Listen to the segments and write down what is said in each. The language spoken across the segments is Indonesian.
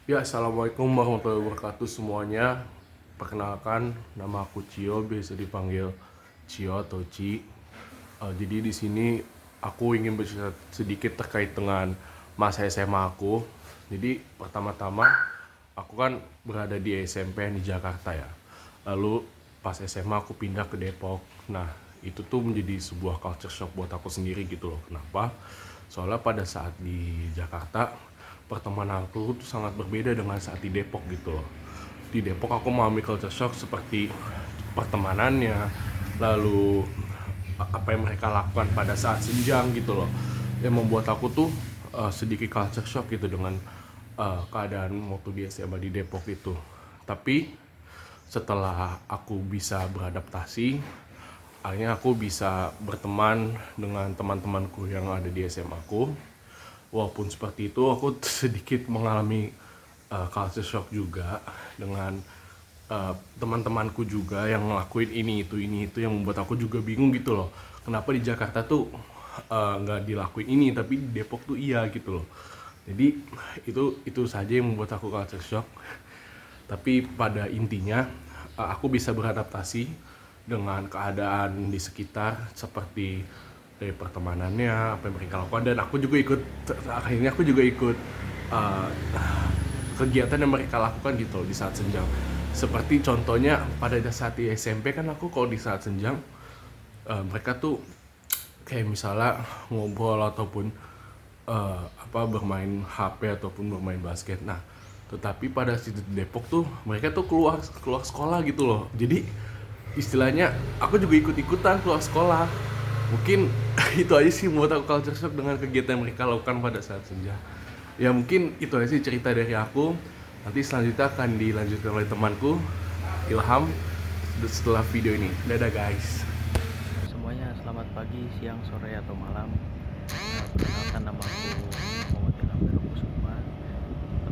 Ya, assalamualaikum warahmatullahi wabarakatuh semuanya. Perkenalkan, nama aku Cio, biasa dipanggil Cio atau Ci. Jadi di sini aku ingin bercerita sedikit terkait dengan masa SMA aku. Jadi pertama-tama aku kan berada di SMP yang di Jakarta ya. Lalu pas SMA aku pindah ke Depok. Nah, itu tuh menjadi sebuah culture shock buat aku sendiri gitu loh. Kenapa? Soalnya pada saat di Jakarta pertemanan aku tuh sangat berbeda dengan saat di Depok gitu loh. Di Depok aku mengalami culture shock seperti pertemanannya, lalu apa yang mereka lakukan pada saat senjang gitu loh, yang membuat aku tuh sedikit culture shock gitu dengan keadaan waktu di SMA di Depok itu. Tapi setelah aku bisa beradaptasi, akhirnya aku bisa berteman dengan teman-temanku yang ada di SMA aku. Walaupun seperti itu, aku sedikit mengalami culture shock juga dengan teman-temanku juga yang ngelakuin ini itu yang membuat aku juga bingung gitu loh. Kenapa di Jakarta tuh nggak dilakuin ini, tapi di Depok tuh iya gitu loh. Jadi itu saja yang membuat aku culture shock. Tapi pada intinya aku bisa beradaptasi dengan keadaan di sekitar seperti dari pertemanannya, apa yang mereka lakukan, dan aku juga ikut, akhirnya aku juga ikut uh, kegiatan yang mereka lakukan gitu loh di saat senjang. Seperti contohnya pada saat di SMP kan aku kalau di saat senjang mereka tuh kayak misalnya ngobrol ataupun bermain HP ataupun bermain basket. Nah, tetapi pada situ di Depok tuh mereka tuh keluar keluar sekolah gitu loh. Jadi istilahnya aku juga ikut-ikutan keluar sekolah. Mungkin itu aja sih buat aku culture shock dengan kegiatan yang mereka lakukan pada saat senja. Ya mungkin itu aja sih cerita dari aku. Nanti selanjutnya akan dilanjutkan oleh temanku Ilham setelah video ini. Dadah guys. Semuanya selamat pagi, siang, sore, atau malam. Perkenalkan, nama aku Muhammad Ilham Kusuma.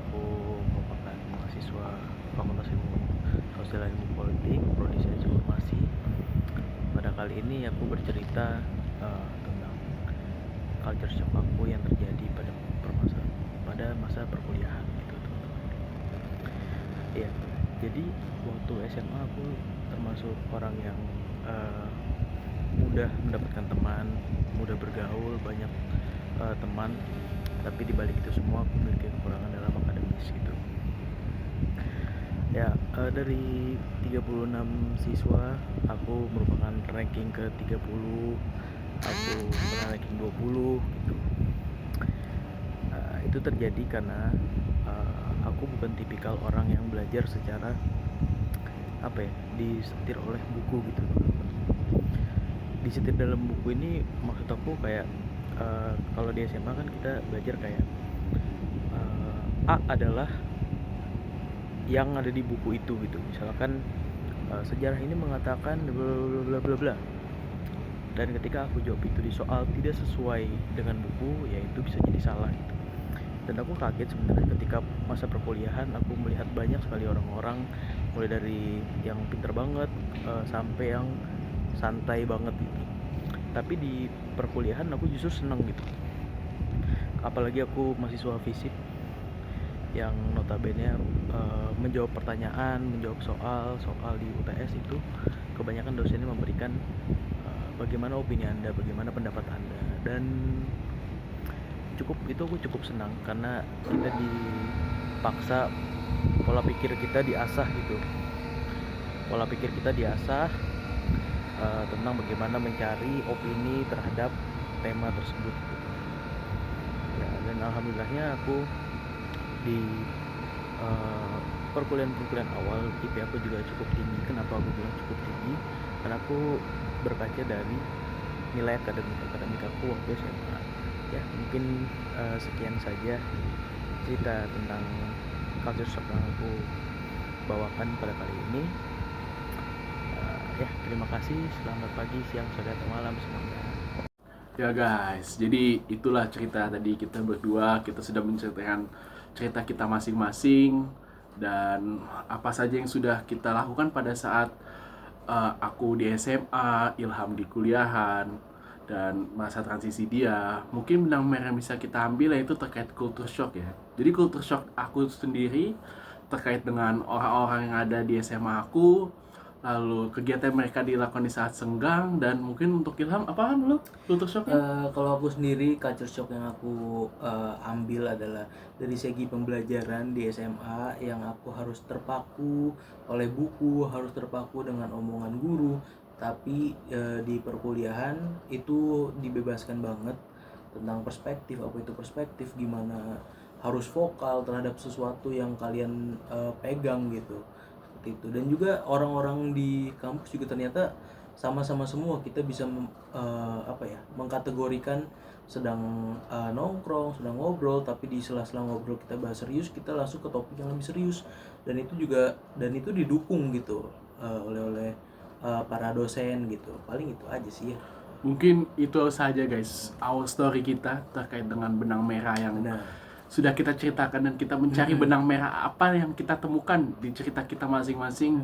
Aku merupakan mahasiswa Fakultas Ilmu Sosial dan Ilmu Politik, Prodi Sains Informasi. Pada kali ini aku bercerita tentang culture shock aku yang terjadi pada masa perkuliahan gitu, teman-teman. Ya, jadi waktu SMA aku termasuk orang yang mudah mendapatkan teman, mudah bergaul, banyak teman. Tapi dibalik itu semua aku memiliki kekurangan dalam akademis gitu. Ya, dari 36 siswa, aku merupakan ranking ke 30. Aku pernah ranking 20 gitu. Itu terjadi karena aku bukan tipikal orang yang belajar secara disetir oleh buku gitu. Disetir dalam buku ini maksud aku kayak kalau di SMA kan kita belajar kayak A adalah yang ada di buku itu gitu. Misalkan sejarah ini mengatakan bla bla bla bla. Dan ketika aku jawab itu di soal tidak sesuai dengan buku, ya itu bisa jadi salah gitu. Dan aku kaget sebenarnya ketika masa perkuliahan aku melihat banyak sekali orang-orang, mulai dari yang pinter banget sampai yang santai banget gitu. Tapi di perkuliahan aku justru seneng gitu. Apalagi aku mahasiswa fisik yang notabene menjawab pertanyaan, menjawab soal di UTS itu kebanyakan dosennya memberikan bagaimana opini Anda, bagaimana pendapat Anda, dan aku cukup senang karena kita dipaksa, pola pikir kita diasah gitu. Pola pikir kita diasah tentang bagaimana mencari opini terhadap tema tersebut gitu. Ya, dan alhamdulillahnya aku di perkuliahan awal IP aku juga cukup tinggi. Kenapa aku bilang cukup tinggi? Karena aku berkaca dari nilai akademik aku waktu SMA. Ya, mungkin sekian saja cerita tentang culture shock yang aku bawakan pada kali ini. Ya, terima kasih. Selamat pagi, siang, sore, atau malam semuanya. Ya guys, jadi itulah cerita tadi kita berdua. Kita sudah menceritakan cerita kita masing-masing dan apa saja yang sudah kita lakukan pada saat aku di SMA, Ilham di kuliahan. dan masa transisi dia. Mungkin benang merah yang bisa kita ambil yaitu terkait culture shock ya. Jadi culture shock aku sendiri terkait dengan orang-orang yang ada di SMA aku, lalu kegiatan mereka dilakukan di saat senggang, dan mungkin untuk Ilham apaan lo culture shocknya? Kalau aku sendiri culture shock yang aku ambil adalah dari segi pembelajaran di SMA yang aku harus terpaku oleh buku, harus terpaku dengan omongan guru, tapi di perkuliahan itu dibebaskan banget tentang perspektif, apa itu perspektif, gimana harus vokal terhadap sesuatu yang kalian pegang gitu, seperti itu. Dan juga orang-orang di kampus juga ternyata sama-sama semua kita bisa mengkategorikan sedang nongkrong, sedang ngobrol, tapi di sela-sela ngobrol kita bahas serius, kita langsung ke topik yang lebih serius. Dan itu didukung gitu oleh para dosen gitu. Paling itu aja sih ya. Mungkin itu saja guys, our story kita terkait dengan benang merah yang sudah kita ceritakan, dan kita mencari benang merah apa yang kita temukan di cerita kita masing-masing.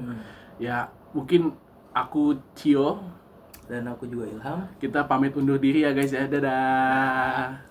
Ya, mungkin aku Cio dan aku juga Ilham. Kita pamit undur diri ya guys ya. Dadah.